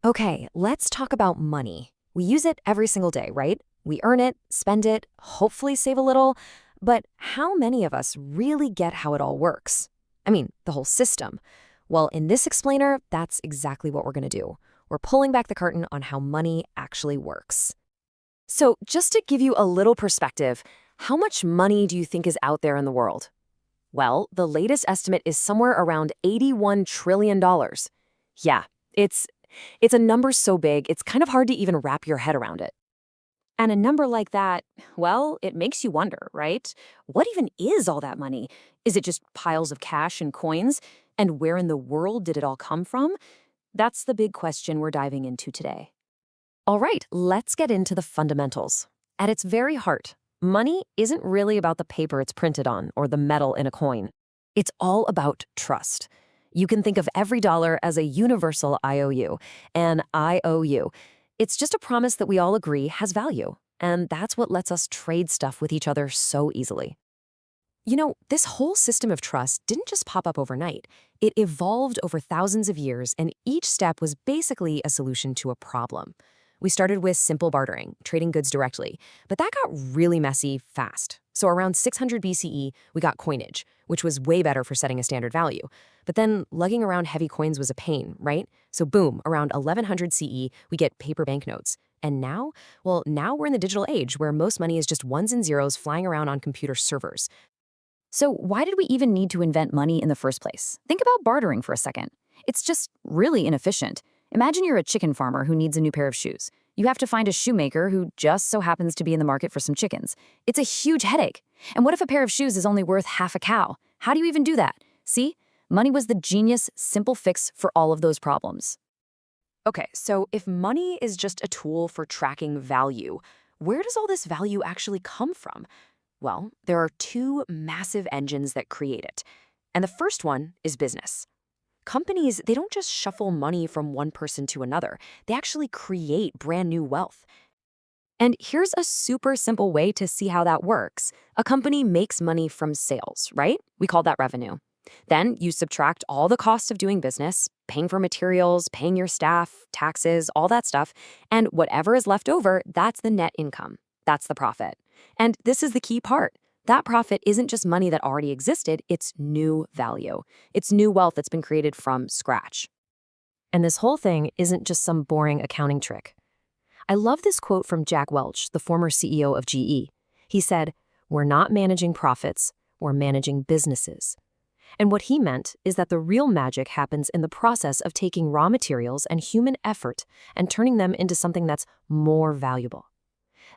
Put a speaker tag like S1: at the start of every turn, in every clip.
S1: Okay, let's talk about money. We use it every single day, right? We earn it, spend it, hopefully save a little. But how many of us really get how it all works? I mean, the whole system. Well, in this explainer, that's exactly what we're going to do. We're pulling back the curtain on how money actually works. So, just to give you a little perspective, how much money do you think is out there in the world? Well, the latest estimate is somewhere around $81 trillion. Yeah, it's it's a number so big, it's kind of hard to even wrap your head around it. And a number like that, well, it makes you wonder, right? What even is all that money? Is it just piles of cash and coins? And where in the world did it all come from? That's the big question we're diving into today. All right, let's get into the fundamentals. At its very heart, money isn't really about the paper it's printed on or the metal in a coin. It's all about trust. You can think of every dollar as a universal IOU, an IOU. It's just a promise that we all agree has value, and that's what lets us trade stuff with each other so easily. You know, this whole system of trust didn't just pop up overnight. It evolved over thousands of years, and each step was basically a solution to a problem. We started with simple bartering, trading goods directly, but that got really messy fast. So around 600 BCE, we got coinage, which was way better for setting a standard value. But then lugging around heavy coins was a pain, right? So boom, around 1100 CE, we get paper banknotes. And now? Well, now we're in the digital age where most money is just ones and zeros flying around on computer servers. So why did we even need to invent money in the first place? Think about bartering for a second. It's just really inefficient. Imagine you're a chicken farmer who needs a new pair of shoes. You have to find a shoemaker who just so happens to be in the market for some chickens. It's a huge headache. And what if a pair of shoes is only worth half a cow? How do you even do that? See? Money was the genius, simple fix for all of those problems. Okay, so if money is just a tool for tracking value, where does all this value actually come from? Well, there are two massive engines that create it. And the first one is business. Companies, they don't just shuffle money from one person to another. They actually create brand new wealth. And here's a super simple way to see how that works. A company makes money from sales, right? We call that revenue. Then you subtract all the costs of doing business, paying for materials, paying your staff, taxes, all that stuff, and whatever is left over, that's the net income. That's the profit. And this is the key part. That profit isn't just money that already existed, it's new value. It's new wealth that's been created from scratch. And this whole thing isn't just some boring accounting trick. I love this quote from Jack Welch, the former CEO of GE. He said, "We're not managing profits, we're managing businesses." And what he meant is that the real magic happens in the process of taking raw materials and human effort and turning them into something that's more valuable.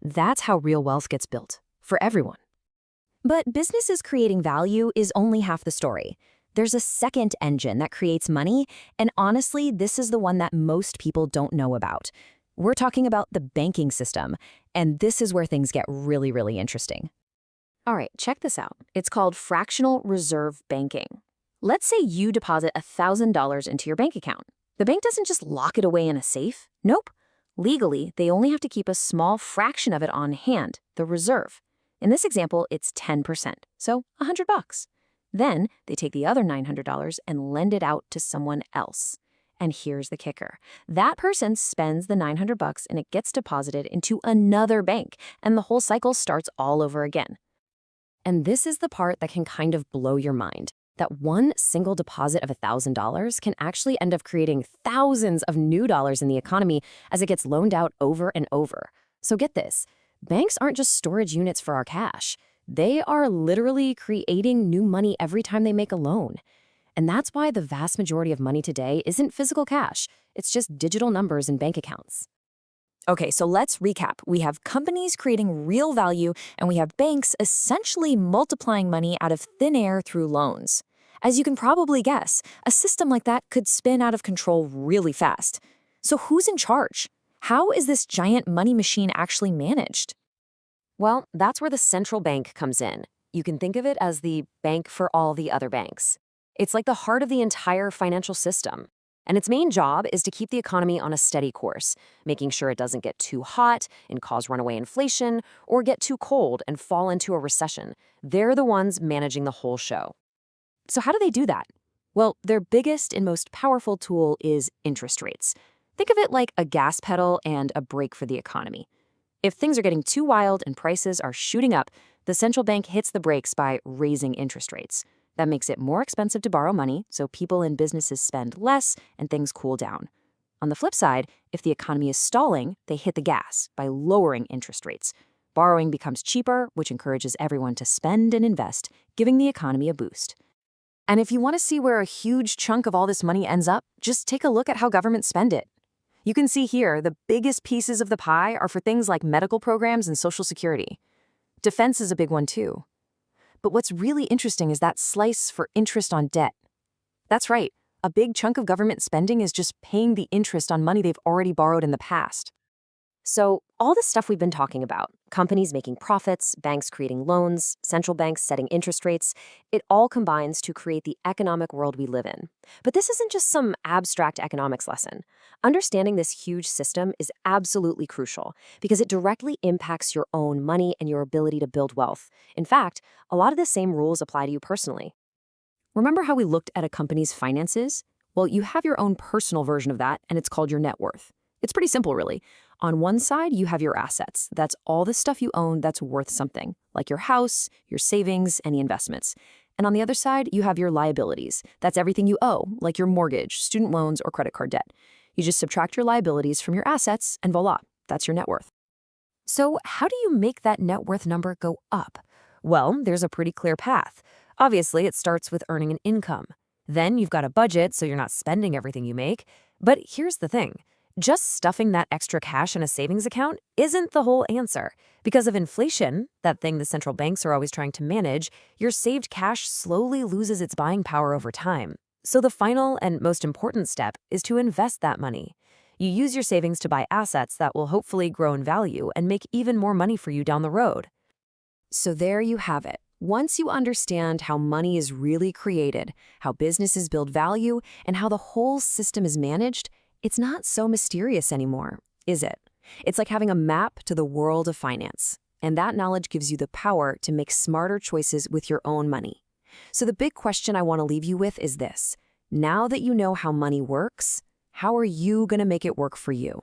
S1: That's how real wealth gets built, for everyone. But businesses creating value is only half the story. There's a second engine that creates money, and honestly, this is the one that most people don't know about. We're talking about the banking system, and this is where things get really, really interesting. All right, check this out. It's called fractional reserve banking. Let's say you deposit $1,000 into your bank account. The bank doesn't just lock it away in a safe. Nope. Legally, they only have to keep a small fraction of it on hand, the reserve. In this example, it's 10%, so $100. Then they take the other $900 and lend it out to someone else. And here's the kicker. That person spends the $900 and it gets deposited into another bank, and the whole cycle starts all over again. And this is the part that can kind of blow your mind, that one single deposit of $1,000 can actually end up creating thousands of new dollars in the economy as it gets loaned out over and over. So get this, banks aren't just storage units for our cash. They are literally creating new money every time they make a loan. And that's why the vast majority of money today isn't physical cash. It's just digital numbers in bank accounts. Okay, so let's recap. We have companies creating real value, and we have banks essentially multiplying money out of thin air through loans. As you can probably guess, a system like that could spin out of control really fast. So who's in charge? How is this giant money machine actually managed? Well, that's where the central bank comes in. You can think of it as the bank for all the other banks. It's like the heart of the entire financial system. And its main job is to keep the economy on a steady course, making sure it doesn't get too hot and cause runaway inflation, or get too cold and fall into a recession. They're the ones managing the whole show. So how do they do that? Well, their biggest and most powerful tool is interest rates. Think of it like a gas pedal and a brake for the economy. If things are getting too wild and prices are shooting up, the central bank hits the brakes by raising interest rates. That makes it more expensive to borrow money, so people and businesses spend less and things cool down. On the flip side, if the economy is stalling, they hit the gas by lowering interest rates. Borrowing becomes cheaper, which encourages everyone to spend and invest, giving the economy a boost. And if you want to see where a huge chunk of all this money ends up, just take a look at how governments spend it. You can see here the biggest pieces of the pie are for things like medical programs and Social Security. Defense is a big one too. But what's really interesting is that slice for interest on debt. That's right, a big chunk of government spending is just paying the interest on money they've already borrowed in the past. So, all the stuff we've been talking about, companies making profits, banks creating loans, central banks setting interest rates, it all combines to create the economic world we live in. But this isn't just some abstract economics lesson. Understanding this huge system is absolutely crucial because it directly impacts your own money and your ability to build wealth. In fact, a lot of the same rules apply to you personally. Remember how we looked at a company's finances? Well, you have your own personal version of that, and it's called your net worth. It's pretty simple, really. On one side, you have your assets. That's all the stuff you own that's worth something, like your house, your savings, any investments. And on the other side, you have your liabilities. That's everything you owe, like your mortgage, student loans, or credit card debt. You just subtract your liabilities from your assets, and voila, that's your net worth. So how do you make that net worth number go up? Well, there's a pretty clear path. Obviously, it starts with earning an income. Then you've got a budget so you're not spending everything you make. But here's the thing. Just stuffing that extra cash in a savings account isn't the whole answer. Because of inflation, that thing the central banks are always trying to manage, your saved cash slowly loses its buying power over time. So the final and most important step is to invest that money. You use your savings to buy assets that will hopefully grow in value and make even more money for you down the road. So there you have it. Once you understand how money is really created, how businesses build value, and how the whole system is managed, it's not so mysterious anymore, is it? It's like having a map to the world of finance. And that knowledge gives you the power to make smarter choices with your own money. So the big question I want to leave you with is this. Now that you know how money works, how are you going to make it work for you?